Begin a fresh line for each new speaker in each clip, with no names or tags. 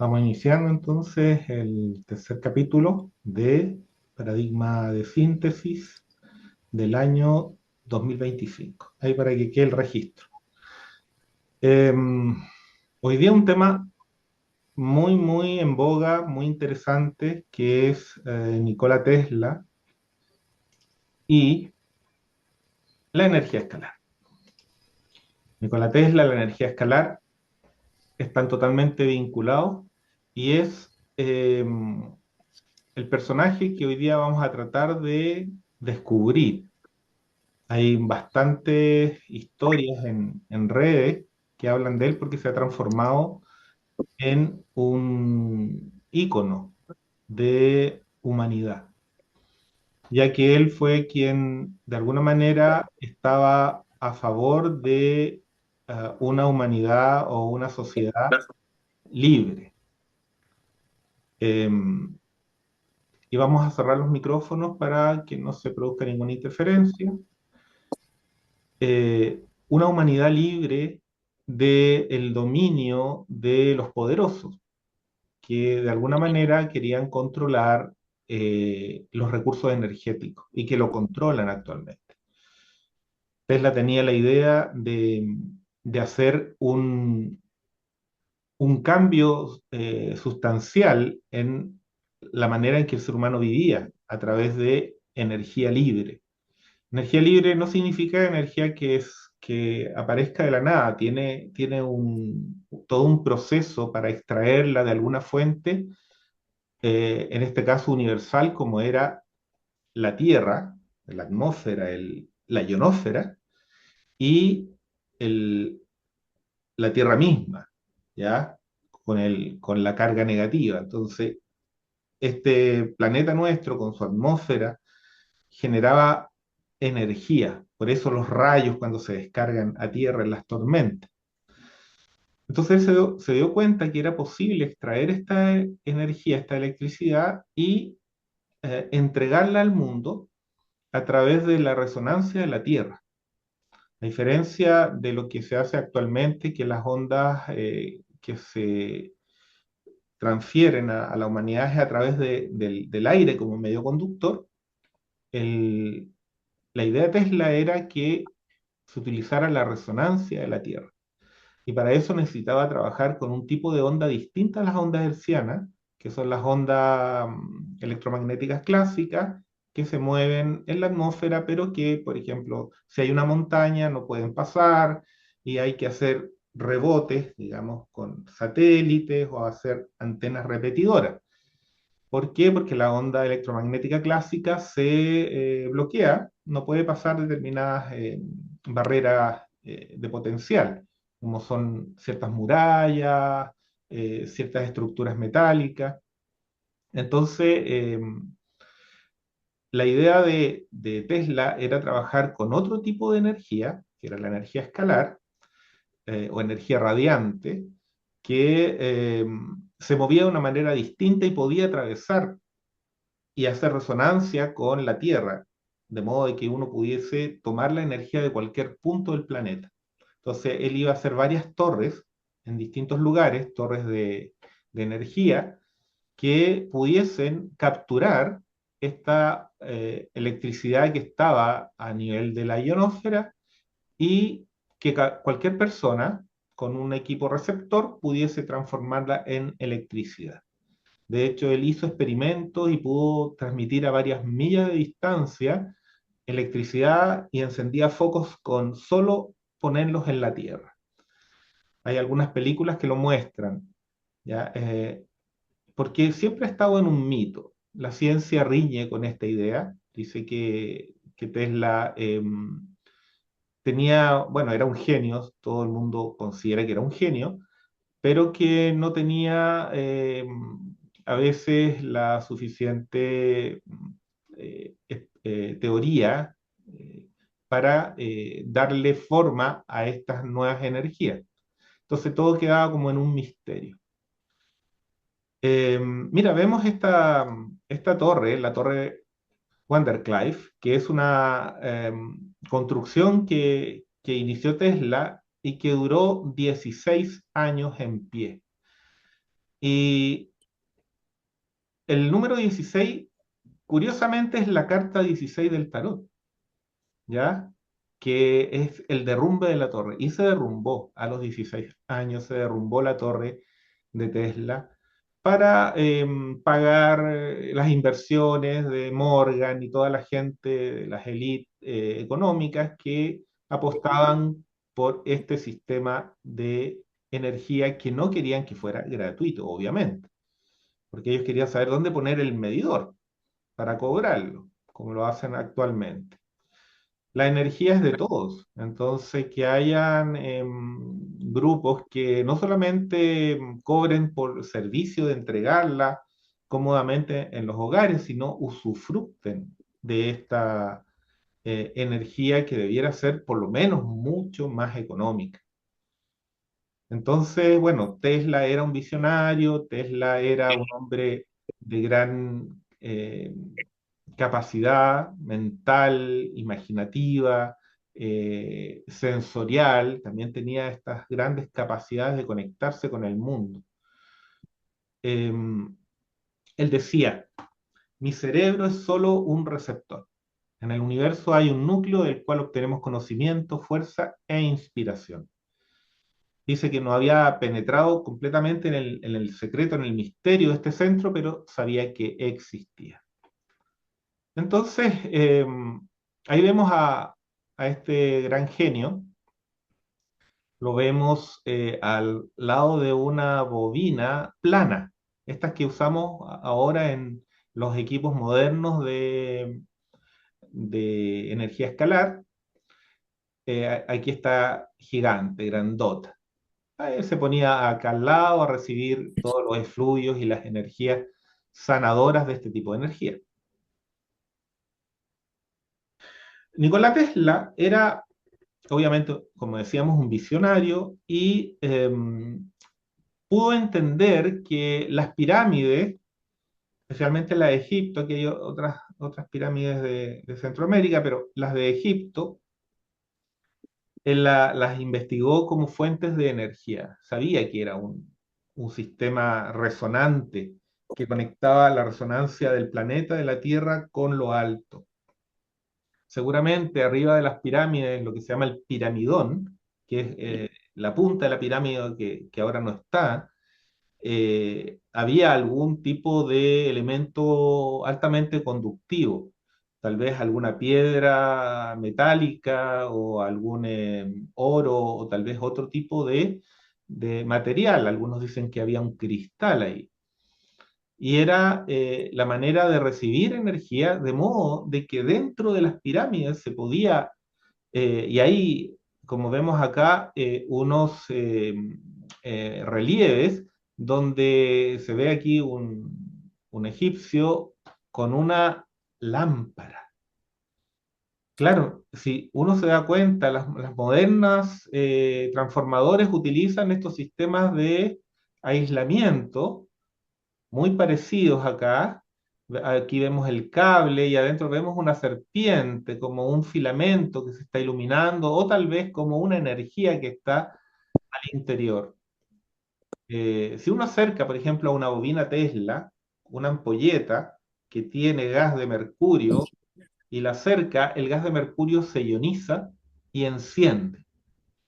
Estamos iniciando entonces el tercer capítulo de Paradigma de Síntesis del año 2025. Ahí para que quede el registro. Eh, Hoy día un tema muy en boga, muy interesante, que es Nikola Tesla y la energía escalar. Nikola Tesla, la energía escalar, están totalmente vinculados y es el personaje que hoy día vamos a tratar de descubrir. Hay bastantes historias en redes que hablan de él porque se ha transformado en un ícono de humanidad, ya que él fue quien de alguna manera estaba a favor de una humanidad o una sociedad libre. Y vamos a cerrar los micrófonos para que no se produzca ninguna interferencia. Una humanidad libre del dominio de los poderosos, que de alguna manera querían controlar los recursos energéticos y que lo controlan actualmente. Tesla tenía la idea de hacer un cambio sustancial en la manera en que el ser humano vivía a través de energía libre. Energía libre no significa energía que aparezca de la nada, tiene todo un proceso para extraerla de alguna fuente, en este caso universal, como era la Tierra, la atmósfera, la ionosfera y el- la Tierra misma, ¿ya? Con la carga negativa. Entonces, este planeta nuestro, con su atmósfera, generaba energía, por eso los rayos cuando se descargan a tierra en las tormentas. Entonces él se dio cuenta que era posible extraer esta energía, esta electricidad y entregarla al mundo a través de la resonancia de la Tierra. A diferencia de lo que se hace actualmente, que las ondas que se transfieren a la humanidad es a través del aire como medio conductor, el, la idea de Tesla era que se utilizara la resonancia de la Tierra. Y para eso necesitaba trabajar con un tipo de onda distinta a las ondas hertzianas, que son las ondas electromagnéticas clásicas, que se mueven en la atmósfera, pero que, por ejemplo, si hay una montaña, no pueden pasar y hay que hacer rebotes, digamos, con satélites o hacer antenas repetidoras. ¿Por qué? Porque la onda electromagnética clásica se bloquea, no puede pasar determinadas barreras de potencial, como son ciertas murallas, ciertas estructuras metálicas. Entonces, la idea de Tesla era trabajar con otro tipo de energía, que era la energía escalar o energía radiante, que se movía de una manera distinta y podía atravesar y hacer resonancia con la Tierra, de modo de que uno pudiese tomar la energía de cualquier punto del planeta. Entonces él iba a hacer varias torres en distintos lugares, torres de energía, que pudiesen capturar esta electricidad que estaba a nivel de la ionosfera y que cualquier persona con un equipo receptor pudiese transformarla en electricidad. De hecho, él hizo experimentos y pudo transmitir a varias millas de distancia electricidad y encendía focos con solo ponerlos en la Tierra. Hay algunas películas que lo muestran, ¿ya? Porque siempre ha estado en un mito. La ciencia riñe con esta idea. Dice que Tesla tenía, bueno, era un genio, todo el mundo considera que era un genio, pero que no tenía a veces la suficiente teoría para darle forma a estas nuevas energías. Entonces todo quedaba como en un misterio. Mira, vemos esta torre, la torre Vanderclife, que es una construcción que inició Tesla y que duró 16 años en pie. Y el número 16, curiosamente, es la carta 16 del tarot, ¿ya? Que es el derrumbe de la torre. Y se derrumbó a los 16 años, se derrumbó la torre de Tesla para pagar las inversiones de Morgan y toda la gente de las élites económicas que apostaban por este sistema de energía que no querían que fuera gratuito, obviamente, porque ellos querían saber dónde poner el medidor para cobrarlo, como lo hacen actualmente. La energía es de todos, entonces que hayan grupos que no solamente cobren por servicio de entregarla cómodamente en los hogares, sino usufructen de esta energía que debiera ser por lo menos mucho más económica. Entonces, bueno, Tesla era un visionario, Tesla era un hombre de gran capacidad mental, imaginativa, sensorial, también tenía estas grandes capacidades de conectarse con el mundo. Eh, Él decía, mi cerebro es solo un receptor. En el universo hay un núcleo del cual obtenemos conocimiento, fuerza e inspiración. Dice que no había penetrado completamente en el secreto, en el misterio de este centro, pero sabía que existía. Entonces, ahí vemos a este gran genio, lo vemos al lado de una bobina plana, estas que usamos ahora en los equipos modernos de energía escalar. Aquí está gigante, grandota. Él se ponía acá al lado a recibir todos los efluvios y las energías sanadoras de este tipo de energía. Nikola Tesla era, obviamente, como decíamos, un visionario y pudo entender que las pirámides, especialmente la de Egipto, que hay otras pirámides de Centroamérica, pero las de Egipto, él las investigó como fuentes de energía. Sabía que era un sistema resonante que conectaba la resonancia del planeta, de la Tierra, con lo alto. Seguramente arriba de las pirámides, lo que se llama el piramidón, que es la punta de la pirámide que ahora no está, había algún tipo de elemento altamente conductivo, tal vez alguna piedra metálica o algún oro o tal vez otro tipo de material. Algunos dicen que había un cristal ahí. Y era la manera de recibir energía de modo de que dentro de las pirámides se podía y hay, como vemos acá, unos relieves donde se ve aquí un egipcio con una lámpara. Claro, si uno se da cuenta, las modernas transformadores utilizan estos sistemas de aislamiento muy parecidos acá. Aquí vemos el cable y adentro vemos una serpiente, como un filamento que se está iluminando, o tal vez como una energía que está al interior. Si uno acerca, por ejemplo, a una bobina Tesla, una ampolleta que tiene gas de mercurio, y la acerca, el gas de mercurio se ioniza y enciende.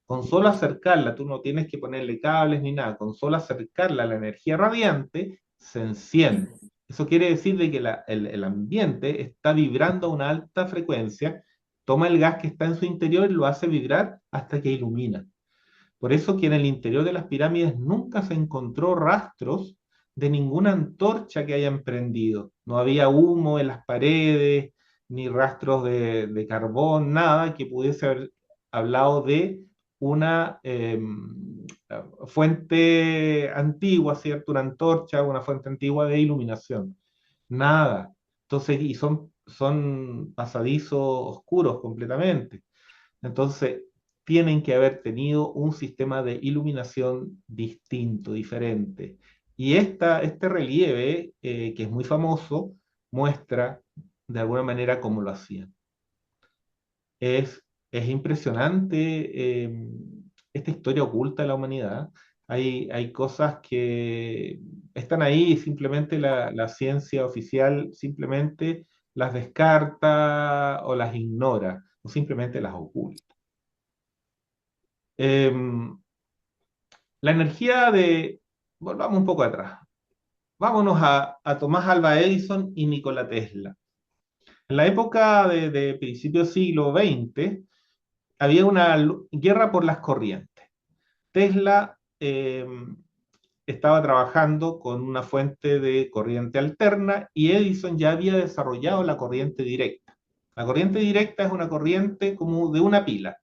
Con solo acercarla, tú no tienes que ponerle cables ni nada, con solo acercarla a la energía radiante, se enciende. Eso quiere decir de que el ambiente está vibrando a una alta frecuencia, toma el gas que está en su interior y lo hace vibrar hasta que ilumina. Por eso que en el interior de las pirámides nunca se encontró rastros de ninguna antorcha que hayan prendido. No había humo en las paredes, ni rastros de carbón, nada que pudiese haber hablado de una fuente antigua, ¿cierto? Una antorcha, una fuente antigua de iluminación. Nada. Entonces, y son pasadizos oscuros completamente. Entonces, tienen que haber tenido un sistema de iluminación distinto, diferente. Y este relieve, que es muy famoso, muestra de alguna manera cómo lo hacían. Es impresionante esta historia oculta de la humanidad. hay cosas que están ahí y simplemente la ciencia oficial simplemente las descarta o las ignora o simplemente las oculta. Em, la energía de... Volvamos un poco atrás. Vámonos a Tomás Alva Edison y Nikola Tesla. En la época de principios del siglo XX había una guerra por las corrientes. Tesla estaba trabajando con una fuente de corriente alterna y Edison ya había desarrollado la corriente directa. La corriente directa es una corriente como de una pila,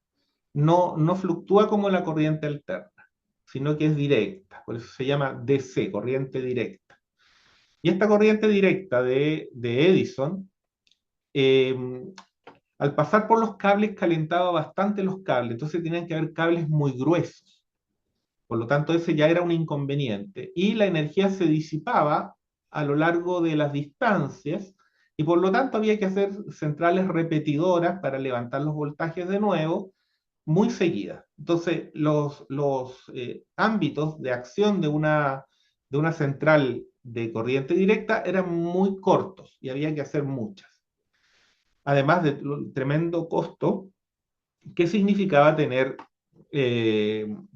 no fluctúa como la corriente alterna, sino que es directa, por eso se llama DC, corriente directa. Y esta corriente directa de Edison, eh, al pasar por los cables calentaba bastante los cables, entonces tenían que haber cables muy gruesos. Por lo tanto, ese ya era un inconveniente. Y la energía se disipaba a lo largo de las distancias y por lo tanto había que hacer centrales repetidoras para levantar los voltajes de nuevo muy seguidas. Entonces, los ámbitos de acción de una central de corriente directa eran muy cortos y había que hacer muchas. Además del tremendo costo que significaba tener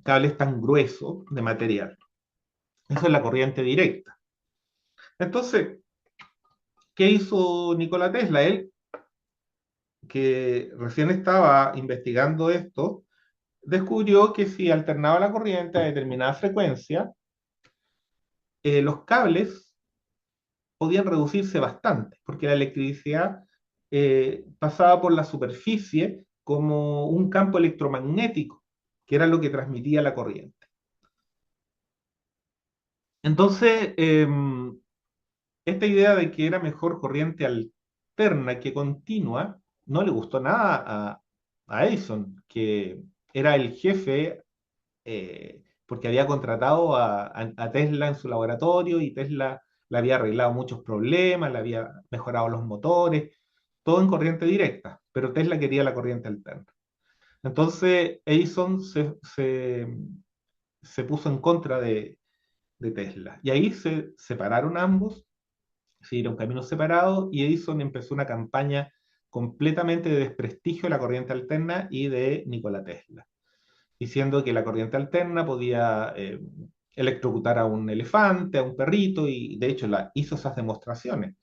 cables tan gruesos de material. Eso es la corriente directa. Entonces, ¿qué hizo Nikola Tesla? Él, que recién estaba investigando esto, descubrió que si alternaba la corriente a determinada frecuencia, los cables podían reducirse bastante, porque la electricidad pasaba por la superficie como un campo electromagnético, que era lo que transmitía la corriente. Entonces, esta idea de que era mejor corriente alterna que continua no le gustó nada a Edison, que era el jefe porque había contratado a Tesla en su laboratorio y Tesla le había arreglado muchos problemas, le había mejorado los motores, todo en corriente directa, pero Tesla quería la corriente alterna. Entonces Edison se puso en contra de Tesla y ahí se separaron ambos, siguieron caminos separados y Edison empezó una campaña completamente de desprestigio de la corriente alterna y de Nikola Tesla, diciendo que la corriente alterna podía electrocutar a un elefante, a un perrito, y de hecho hizo esas demostraciones.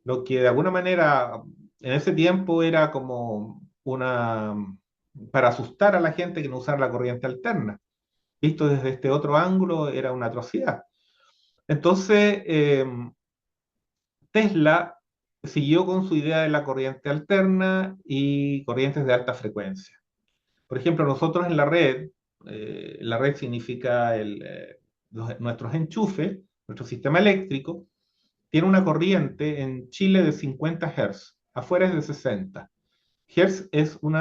Lo que de alguna manera en ese tiempo era como para asustar a la gente que no usara la corriente alterna. Visto desde este otro ángulo era una atrocidad. Entonces, Tesla siguió con su idea de la corriente alterna y corrientes de alta frecuencia. Por ejemplo, nosotros en la red significa nuestros enchufes, nuestro sistema eléctrico, tiene una corriente en Chile de 50 Hz, afuera es de 60. Hertz es un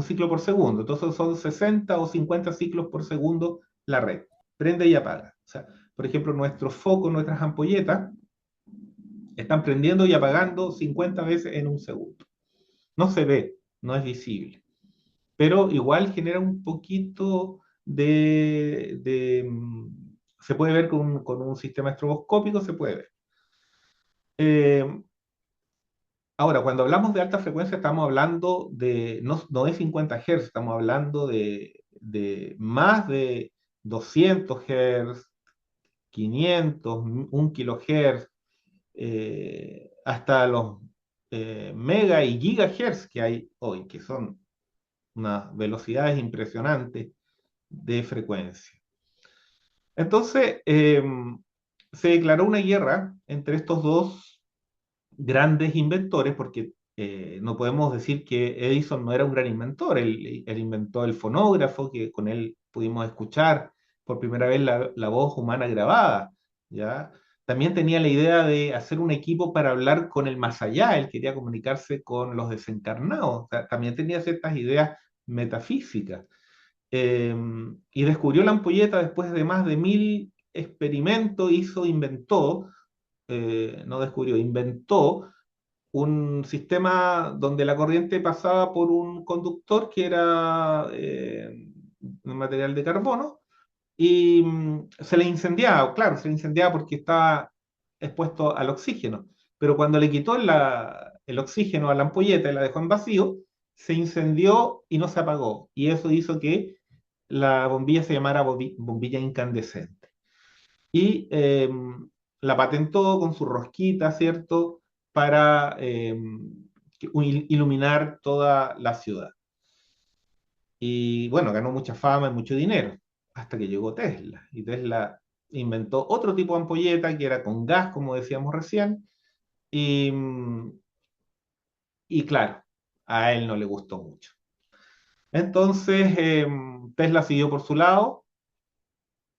ciclo por segundo, entonces son 60 o 50 ciclos por segundo la red, prende y apaga. O sea, por ejemplo, nuestros focos, nuestras ampolletas, están prendiendo y apagando 50 veces en un segundo. No se ve, no es visible, pero igual genera un poquito se puede ver con un sistema estroboscópico, se puede ver. Eh, Ahora, cuando hablamos de alta frecuencia, estamos hablando no de 50 Hz, estamos hablando de más de 200 Hz, 500, 1 kilohertz, hasta los mega y gigahertz que hay hoy, que son unas velocidades impresionantes de frecuencia. Entonces, se declaró una guerra entre estos dos grandes inventores, porque no podemos decir que Edison no era un gran inventor. Él inventó el fonógrafo, que con él pudimos escuchar por primera vez la voz humana grabada, ¿ya? También tenía la idea de hacer un equipo para hablar con el más allá, él quería comunicarse con los desencarnados, o sea, también tenía ciertas ideas metafísicas. Eh, y descubrió la ampolleta después de más de 1000 experimentos, inventó, no descubrió, inventó un sistema donde la corriente pasaba por un conductor que era un material de carbono y se le incendiaba, claro, se le incendiaba porque estaba expuesto al oxígeno, pero cuando le quitó el oxígeno a la ampolleta y la dejó en vacío, se incendió y no se apagó, y eso hizo que la bombilla se llamara bombilla incandescente. Y la patentó con su rosquita, ¿cierto? Para iluminar toda la ciudad. Y bueno, ganó mucha fama y mucho dinero, hasta que llegó Tesla. Y Tesla inventó otro tipo de ampolleta que era con gas, como decíamos recién. Y, y claro, a él no le gustó mucho. Entonces, Tesla siguió por su lado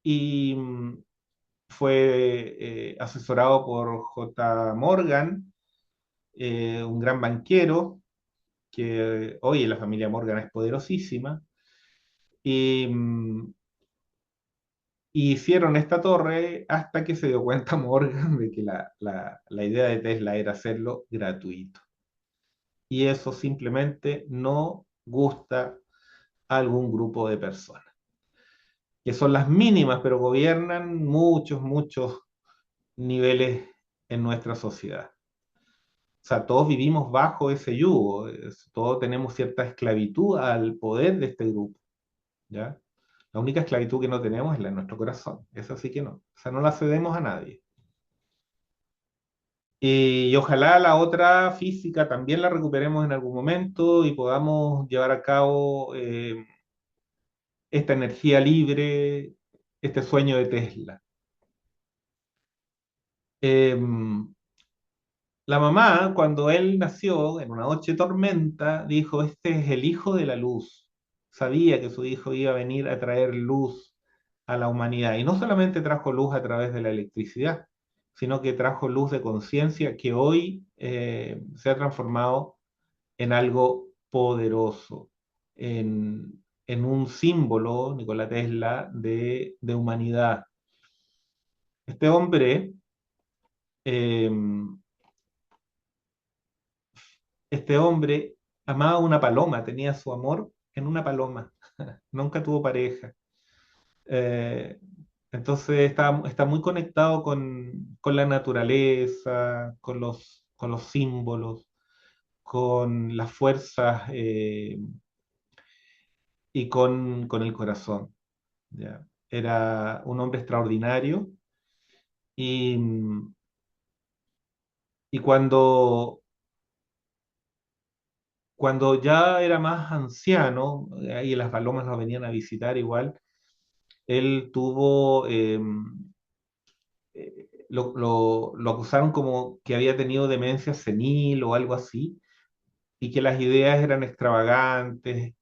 y fue asesorado por J. Morgan, un gran banquero, que hoy la familia Morgan es poderosísima. Y y hicieron esta torre hasta que se dio cuenta Morgan de que la idea de Tesla era hacerlo gratuito. Y eso simplemente no gusta a algún grupo de personas, que son las mínimas, pero gobiernan muchos, muchos niveles en nuestra sociedad. O sea, todos vivimos bajo ese yugo, todos tenemos cierta esclavitud al poder de este grupo, ¿ya? La única esclavitud que no tenemos es la de nuestro corazón. Esa sí que no. O sea, no la cedemos a nadie. Y ojalá la otra física también la recuperemos en algún momento y podamos llevar a cabo esta energía libre, este sueño de Tesla. Eh, la mamá, cuando él nació, en una noche de tormenta, dijo, este es el hijo de la luz. Sabía que su hijo iba a venir a traer luz a la humanidad. Y no solamente trajo luz a través de la electricidad, sino que trajo luz de conciencia que hoy se ha transformado en algo poderoso, en un símbolo, Nikola Tesla, de humanidad. Este hombre, eh, este hombre amaba una paloma, tenía su amor en una paloma, nunca tuvo pareja. Eh, entonces está muy conectado con la naturaleza, con los símbolos, con las fuerzas y con el corazón. ¿Ya? Era un hombre extraordinario y, y cuando ya era más anciano, y las palomas lo venían a visitar igual, él tuvo, lo acusaron como que había tenido demencia senil o algo así, y que las ideas eran extravagantes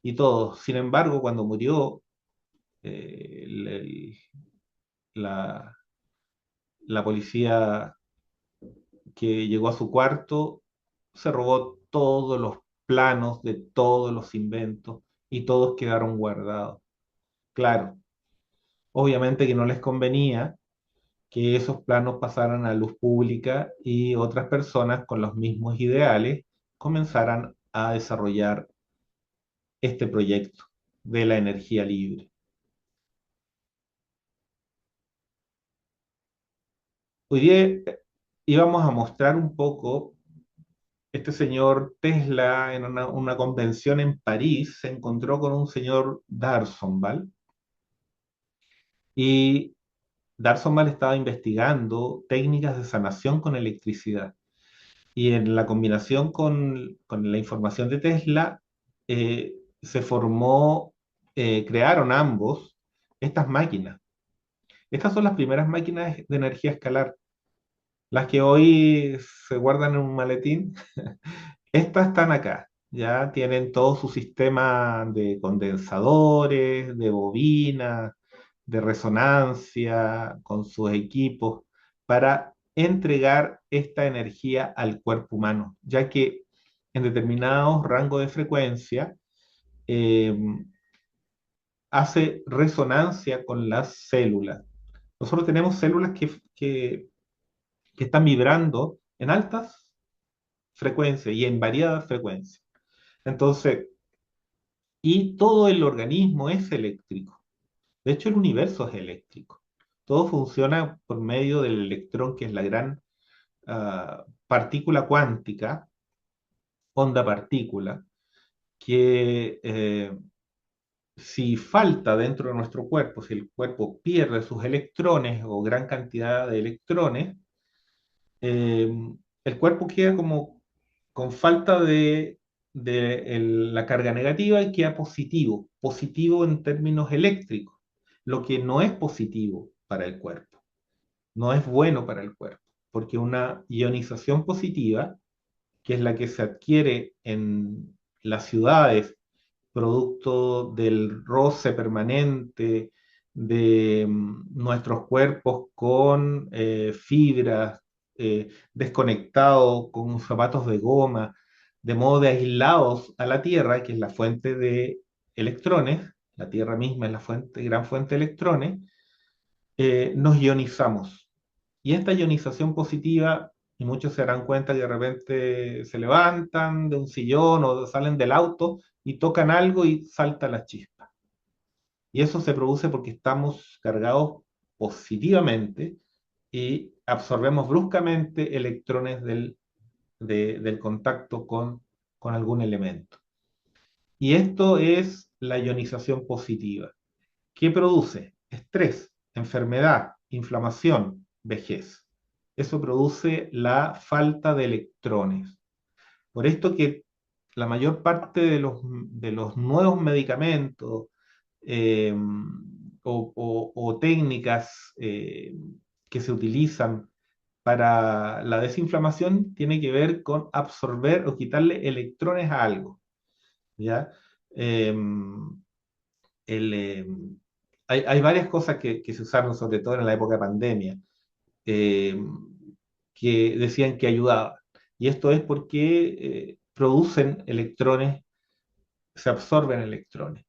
y todo. Sin embargo, cuando murió, la, la policía que llegó a su cuarto se robó todos los planos de todos los inventos y todos quedaron guardados. Claro, obviamente que no les convenía que esos planos pasaran a luz pública y otras personas con los mismos ideales comenzaran a desarrollar este proyecto de la energía libre. Hoy día íbamos a mostrar un poco este señor Tesla en una convención en París se encontró con un señor Darsonval y Darsonval estaba investigando técnicas de sanación con electricidad y en la combinación con la información de Tesla se formó, crearon ambos estas máquinas. Estas son las primeras máquinas de energía escalar, las que hoy se guardan en un maletín. Estas están acá, ya tienen todo su sistema de condensadores, de bobinas, de resonancia, con sus equipos, para entregar esta energía al cuerpo humano, ya que en determinados rangos de frecuencia eh, hace resonancia con las células. Nosotros tenemos células que están vibrando en altas frecuencias y en variadas frecuencias. Entonces, y todo el organismo es eléctrico. De hecho, el universo es eléctrico. Todo funciona por medio del electrón, que es la gran partícula cuántica, onda partícula, que si falta dentro de nuestro cuerpo, si el cuerpo pierde sus electrones o gran cantidad de electrones, eh, el cuerpo queda como con falta de la carga negativa y queda positivo, positivo en términos eléctricos, lo que no es positivo para el cuerpo, no es bueno para el cuerpo, porque una ionización positiva, que es la que se adquiere en las ciudades producto del roce permanente de nuestros cuerpos con fibras, desconectados, con zapatos de goma, de modo de aislados a la Tierra, que es la fuente de electrones, la Tierra misma es la fuente, gran fuente de electrones, nos ionizamos. Y esta ionización positiva, y muchos se darán cuenta que de repente se levantan de un sillón o salen del auto y tocan algo y salta la chispa. Y eso se produce porque estamos cargados positivamente y absorbemos bruscamente electrones del contacto con algún elemento. Y esto es la ionización positiva. ¿Qué produce? Estrés, enfermedad, inflamación, vejez. Eso produce la falta de electrones. Por esto que la mayor parte de los nuevos medicamentos eh, o técnicas que se utilizan para la desinflamación tiene que ver con absorber o quitarle electrones a algo, ¿ya? Eh, hay varias cosas que se usaron, sobre todo en la época de pandemia, eh, que decían que ayudaban. Y esto es porque producen electrones, se absorben electrones.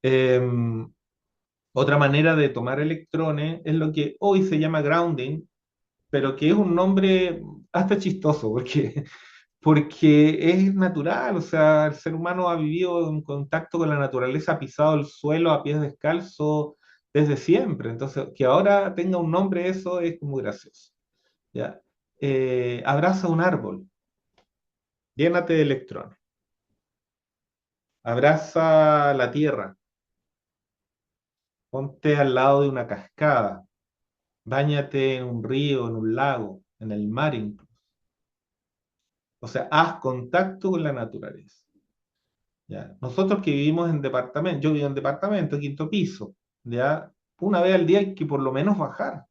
Eh, Otra manera de tomar electrones es lo que hoy se llama grounding, pero que es un nombre hasta chistoso, porque es natural, o sea, el ser humano ha vivido en contacto con la naturaleza, ha pisado el suelo a pies descalzos desde siempre, entonces que ahora tenga un nombre eso es como gracioso, ¿ya? Abraza un árbol, llénate de electrones, abraza la tierra, ponte al lado de una cascada, báñate en un río, en un lago, en el mar incluso, o sea, haz contacto con la naturaleza. ¿Ya? Nosotros que vivimos en departamento, yo vivo en departamento, quinto piso, ¿ya? Una vez al día hay que por lo menos bajar,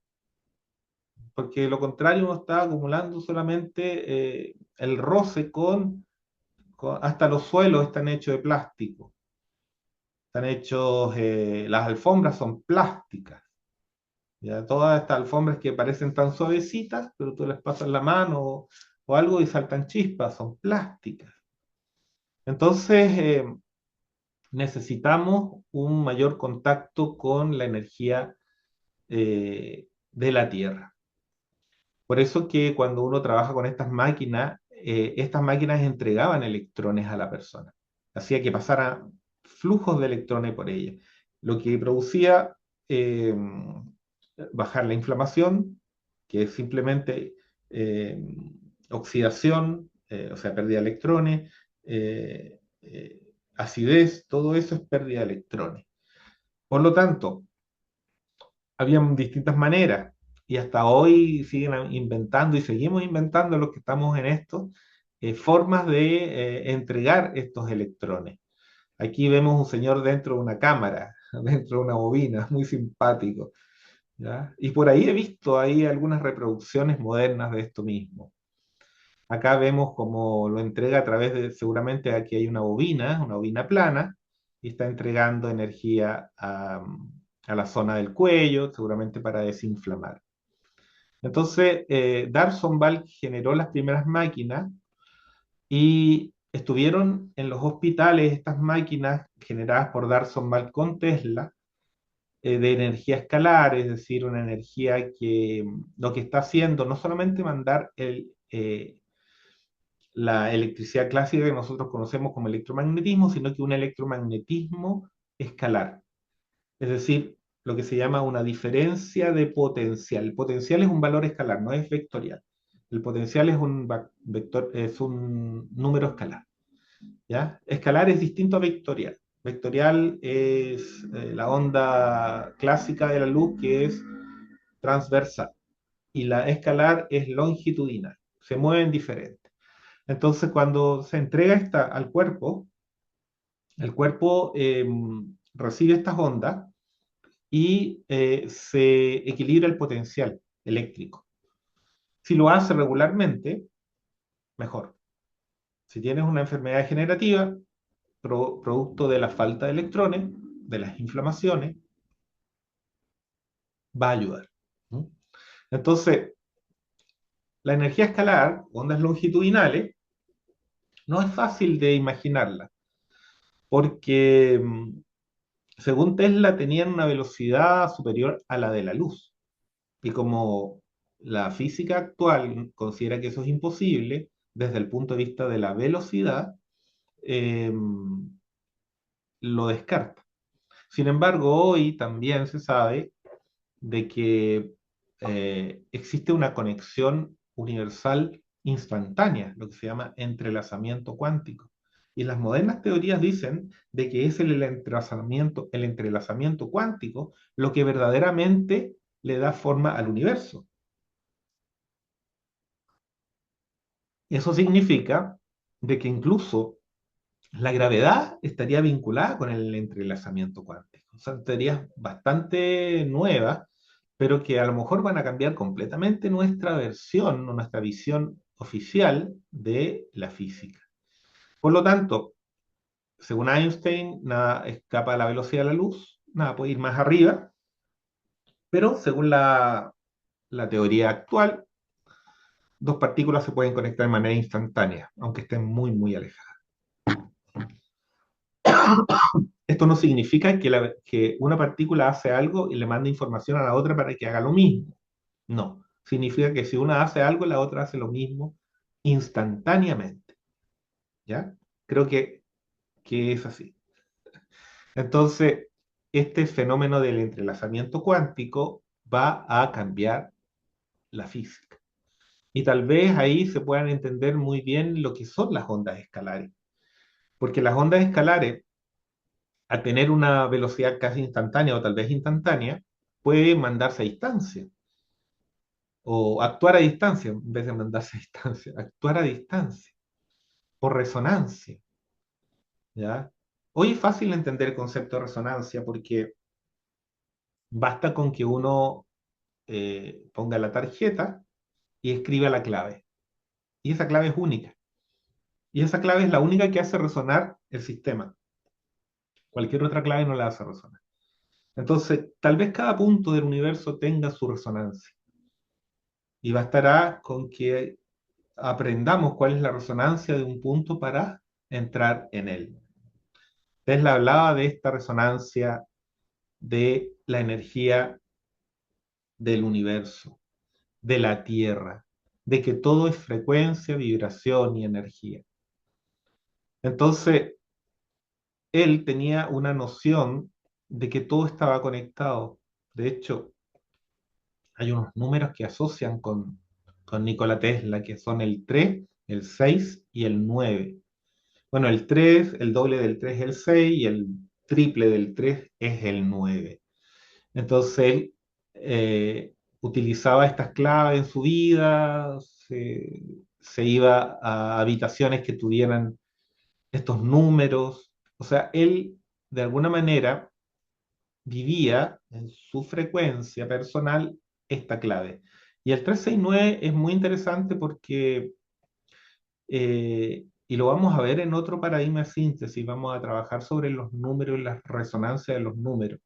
porque de lo contrario uno está acumulando solamente el roce hasta los suelos están hechos de plástico, están hechos, las alfombras son plásticas, ¿ya? Todas estas alfombras que parecen tan suavecitas, pero tú les pasas la mano o algo y saltan chispas, son plásticas. Entonces, necesitamos un mayor contacto con la energía de la Tierra. Por eso que cuando uno trabaja con estas máquinas entregaban electrones a la persona. Hacía que pasara flujos de electrones por ella, lo que producía eh, bajar la inflamación, que es simplemente eh, oxidación, o sea, pérdida de electrones, acidez, todo eso es pérdida de electrones. Por lo tanto, habían distintas maneras y hasta hoy siguen inventando y seguimos inventando los que estamos en esto, formas de entregar estos electrones. Aquí vemos un señor dentro de una cámara, dentro de una bobina, muy simpático, ¿ya? Y por ahí he visto ahí algunas reproducciones modernas de esto mismo. Acá vemos cómo lo entrega a través de, seguramente aquí hay una bobina plana, y está entregando energía a la zona del cuello, seguramente para desinflamar. Entonces, Darson Ball generó las primeras máquinas y estuvieron en los hospitales estas máquinas generadas por Darson Ball con Tesla, de energía escalar, es decir, una energía que lo que está haciendo no solamente mandar la electricidad clásica que nosotros conocemos como electromagnetismo, sino que un electromagnetismo escalar. es decir, lo que se llama una diferencia de potencial. El potencial es un valor escalar, no es vectorial. El potencial es un vector, es un número escalar. ¿Ya? Escalar es distinto a vectorial. Vectorial es la onda clásica de la luz que es transversal y la escalar es longitudinal. Se mueven diferentes. Entonces, cuando se entrega esta al cuerpo, el cuerpo recibe estas ondas y se equilibra el potencial eléctrico. Si lo hace regularmente, mejor. Si tienes una enfermedad degenerativa, producto de la falta de electrones, de las inflamaciones, va a ayudar. ¿No? Entonces, la energía escalar, ondas longitudinales, no es fácil de imaginarla, porque según Tesla tenían una velocidad superior a la de la luz. Y como la física actual considera que eso es imposible, desde el punto de vista de la velocidad, eh, lo descarta. Sin embargo, hoy también se sabe de que existe una conexión universal instantánea, lo que se llama entrelazamiento cuántico. Y las modernas teorías dicen de que es el entrelazamiento cuántico lo que verdaderamente le da forma al universo. Eso significa de que incluso la gravedad estaría vinculada con el entrelazamiento cuántico. Son teorías bastante nuevas, pero que a lo mejor van a cambiar completamente nuestra versión o nuestra visión oficial de la física. Por lo tanto, según Einstein, nada escapa a la velocidad de la luz, nada puede ir más arriba, pero según la teoría actual, dos partículas se pueden conectar de manera instantánea, aunque estén muy, muy alejadas. Esto no significa que una partícula hace algo y le manda información a la otra para que haga lo mismo. No. Significa que si una hace algo, la otra hace lo mismo instantáneamente. ¿Ya? Creo que es así. Entonces, este fenómeno del entrelazamiento cuántico va a cambiar la física. Y tal vez ahí se puedan entender muy bien lo que son las ondas escalares. Porque las ondas escalares al tener una velocidad casi instantánea o tal vez instantánea, puede mandarse a distancia o actuar a distancia en vez de mandarse a distancia, actuar a distancia por resonancia, ¿ya? Hoy es fácil entender el concepto de resonancia porque basta con que uno ponga la tarjeta y escriba la clave. Y esa clave es única. Y esa clave es la única que hace resonar el sistema. Cualquier otra clave no la hace resonar. Entonces, tal vez cada punto del universo tenga su resonancia. Y bastará con que aprendamos cuál es la resonancia de un punto para entrar en él. Tesla hablaba de esta resonancia de la energía del universo, de la Tierra, de que todo es frecuencia, vibración y energía. Entonces, él tenía una noción de que todo estaba conectado. De hecho, hay unos números que asocian con Nikola Tesla, que son el 3, el 6 y el 9. Bueno, el 3, el doble del 3 es el 6 y el triple del 3 es el 9. Entonces él utilizaba estas claves en su vida, se iba a habitaciones que tuvieran estos números. O sea, él de alguna manera vivía en su frecuencia personal esta clave. Y el 369 es muy interesante porque y lo vamos a ver en otro paradigma de síntesis, vamos a trabajar sobre los números y la resonancia de los números.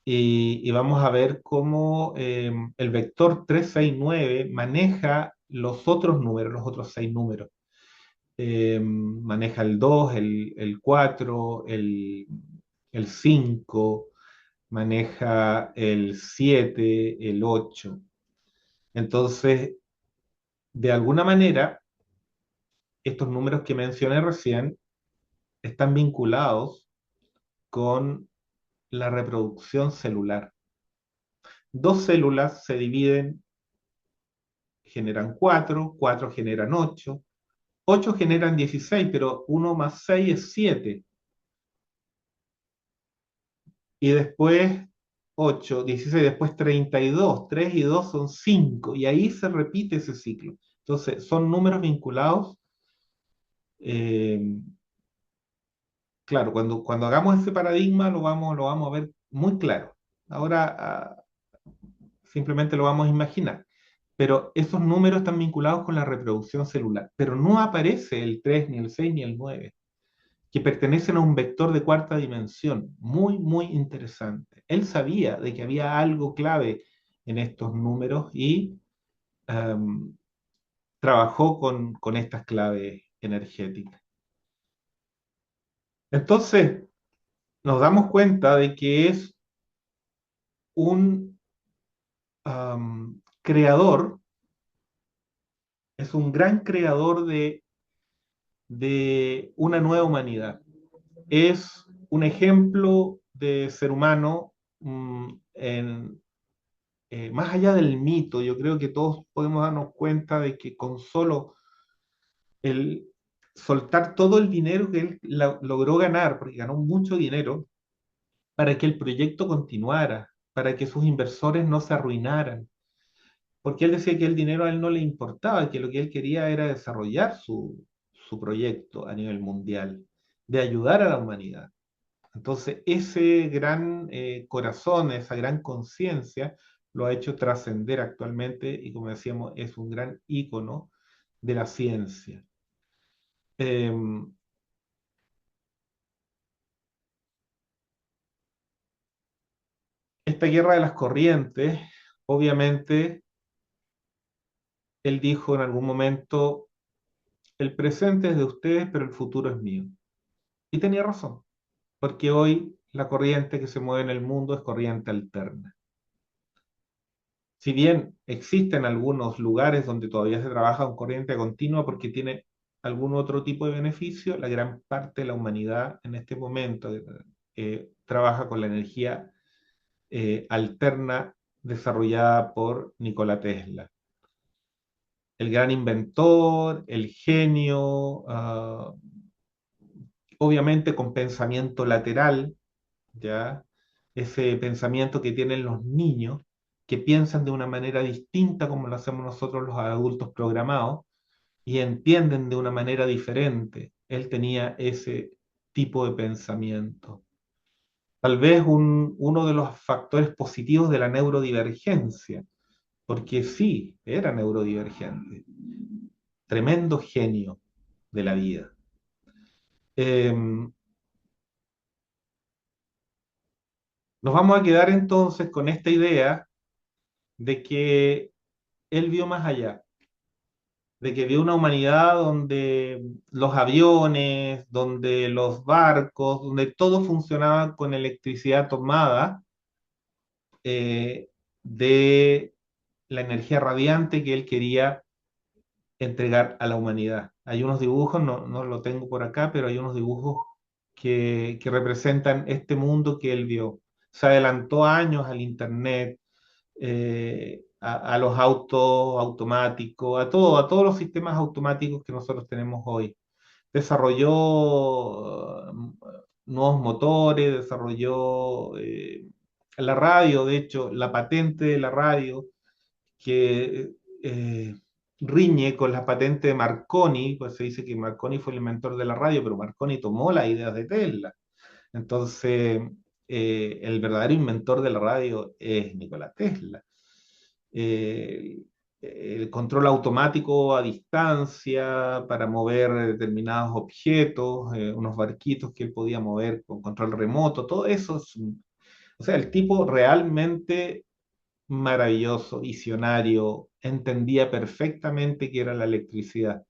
Y vamos a ver cómo el vector 369 maneja los otros números, los otros seis números. Maneja el 2, el 4, el 5, maneja el 7, el 8. Entonces, de alguna manera, estos números que mencioné recién están vinculados con la reproducción celular. Dos células se dividen, generan cuatro, cuatro generan ocho, ocho generan 16, pero uno más 6 es 7. Y después 8, 16, después 32, 3 y 2 son 5, y ahí se repite ese ciclo. Entonces, son números vinculados. eh, claro, cuando hagamos ese paradigma lo vamos a ver muy claro. Ahora simplemente lo vamos a imaginar. Pero esos números están vinculados con la reproducción celular. Pero no aparece el 3 ni el 6 ni el 9, que pertenecen a un vector de cuarta dimensión. Muy, muy interesante. Él sabía de que había algo clave en estos números y um, trabajó con estas claves energéticas. Entonces, nos damos cuenta de que es un creador, es un gran creador de una nueva humanidad. Es un ejemplo de ser humano más allá del mito. Yo creo que todos podemos darnos cuenta de que con solo el soltar todo el dinero que él logró ganar, porque ganó mucho dinero, para que el proyecto continuara, para que sus inversores no se arruinaran, porque él decía que el dinero a él no le importaba, que lo que él quería era desarrollar su proyecto a nivel mundial, de ayudar a la humanidad. Entonces, ese gran corazón, esa gran conciencia, lo ha hecho trascender actualmente y, como decíamos, es un gran ícono de la ciencia. Eh, esta guerra de las corrientes, obviamente, él dijo en algún momento, el presente es de ustedes, pero el futuro es mío. Y tenía razón, porque hoy la corriente que se mueve en el mundo es corriente alterna. Si bien existen algunos lugares donde todavía se trabaja con corriente continua porque tiene algún otro tipo de beneficio, la gran parte de la humanidad en este momento trabaja con la energía alterna desarrollada por Nikola Tesla. El gran inventor, el genio, obviamente con pensamiento lateral, ¿ya? Ese pensamiento que tienen los niños, que piensan de una manera distinta como lo hacemos nosotros los adultos programados, y entienden de una manera diferente. Él tenía ese tipo de pensamiento. Tal vez uno de los factores positivos de la neurodivergencia, porque sí, era neurodivergente. Tremendo genio de la vida. Eh, nos vamos a quedar entonces con esta idea de que él vio más allá, de que vio una humanidad donde los aviones, donde los barcos, donde todo funcionaba con electricidad tomada eh, de la energía radiante que él quería entregar a la humanidad. Hay unos dibujos, no lo tengo por acá, pero hay unos dibujos que representan este mundo que él vio. Se adelantó años al Internet, a los autos automáticos, a todos los sistemas automáticos que nosotros tenemos hoy. Desarrolló nuevos motores, desarrolló la radio, de hecho, la patente de la radio, que riñe con la patente de Marconi, pues se dice que Marconi fue el inventor de la radio, pero Marconi tomó las ideas de Tesla. Entonces, el verdadero inventor de la radio es Nikola Tesla. Eh, el control automático a distancia para mover determinados objetos, unos barquitos que él podía mover con control remoto, todo eso o sea, el tipo realmente maravilloso, visionario, entendía perfectamente qué era la electricidad,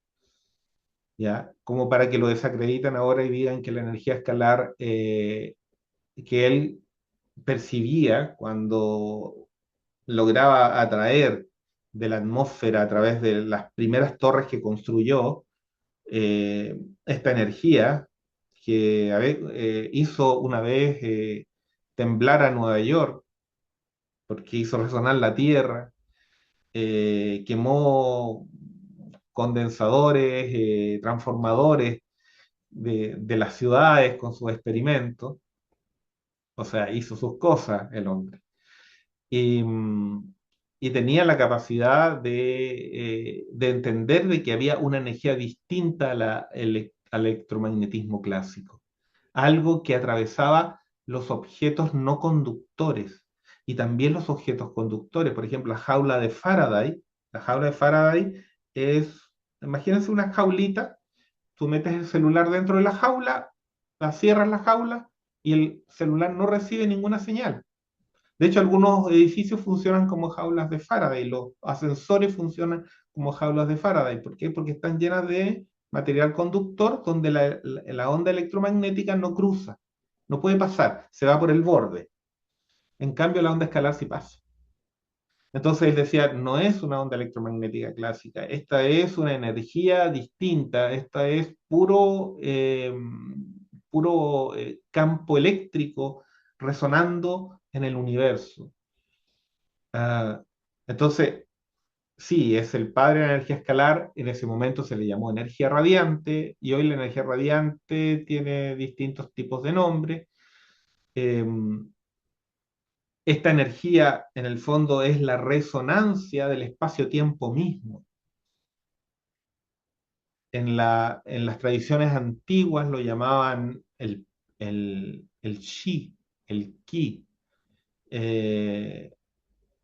¿ya? Como para que lo desacreditan ahora y digan que la energía escalar que él percibía cuando lograba atraer de la atmósfera a través de las primeras torres que construyó, esta energía que hizo una vez temblara Nueva York, porque hizo resonar la Tierra, quemó condensadores, transformadores de las ciudades con sus experimentos, o sea, hizo sus cosas el hombre. Y, y tenía la capacidad de entender de que había una energía distinta a al electromagnetismo clásico, algo que atravesaba los objetos no conductores y también los objetos conductores. Por ejemplo, la jaula de Faraday es, imagínense una jaulita, tú metes el celular dentro de la jaula, la cierras la jaula y el celular no recibe ninguna señal. De hecho, algunos edificios funcionan como jaulas de Faraday, los ascensores funcionan como jaulas de Faraday. ¿Por qué? Porque están llenas de material conductor donde la onda electromagnética no cruza, no puede pasar, se va por el borde. En cambio, la onda escalar sí pasa. Entonces él decía, no es una onda electromagnética clásica, esta es una energía distinta, esta es puro campo eléctrico resonando en el universo. Ah, entonces, sí, es el padre de la energía escalar, en ese momento se le llamó energía radiante y hoy la energía radiante tiene distintos tipos de nombres. Eh, esta energía en el fondo es la resonancia del espacio-tiempo mismo. En las tradiciones antiguas lo llamaban el chi, el ki. Eh,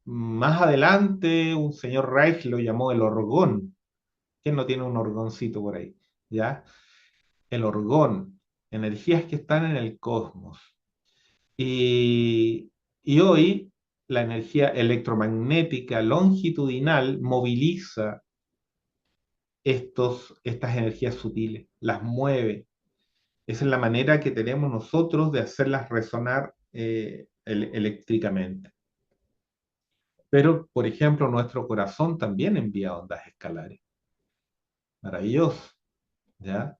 Más adelante un señor Reich lo llamó el orgón. ¿Quién no tiene un orgoncito por ahí? ¿Ya? El orgón, energías que están en el cosmos. Y hoy la energía electromagnética longitudinal moviliza estas energías sutiles, las mueve. Esa es la manera que tenemos nosotros de hacerlas resonar eléctricamente. Pero, por ejemplo, nuestro corazón también envía ondas escalares. Maravilloso, ¿ya?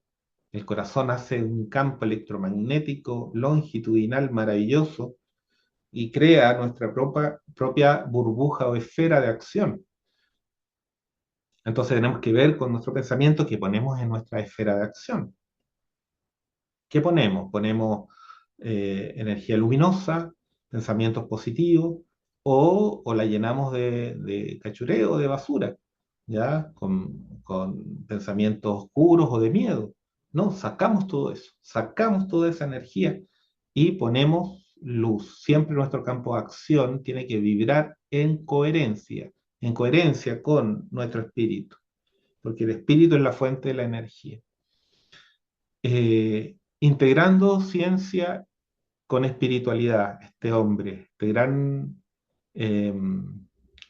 El corazón hace un campo electromagnético longitudinal maravilloso y crea nuestra propia burbuja o esfera de acción. Entonces tenemos que ver con nuestro pensamiento qué ponemos en nuestra esfera de acción. ¿Qué ponemos? Ponemos energía luminosa, pensamientos positivos, o la llenamos de cachureo, de basura, ¿ya? Con pensamientos oscuros o de miedo. No, sacamos todo eso, sacamos toda esa energía y ponemos luz. Siempre nuestro campo de acción tiene que vibrar en coherencia con nuestro espíritu, porque el espíritu es la fuente de la energía. Integrando ciencia con espiritualidad, este hombre, este gran eh,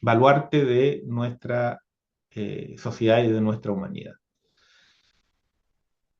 baluarte de nuestra sociedad y de nuestra humanidad.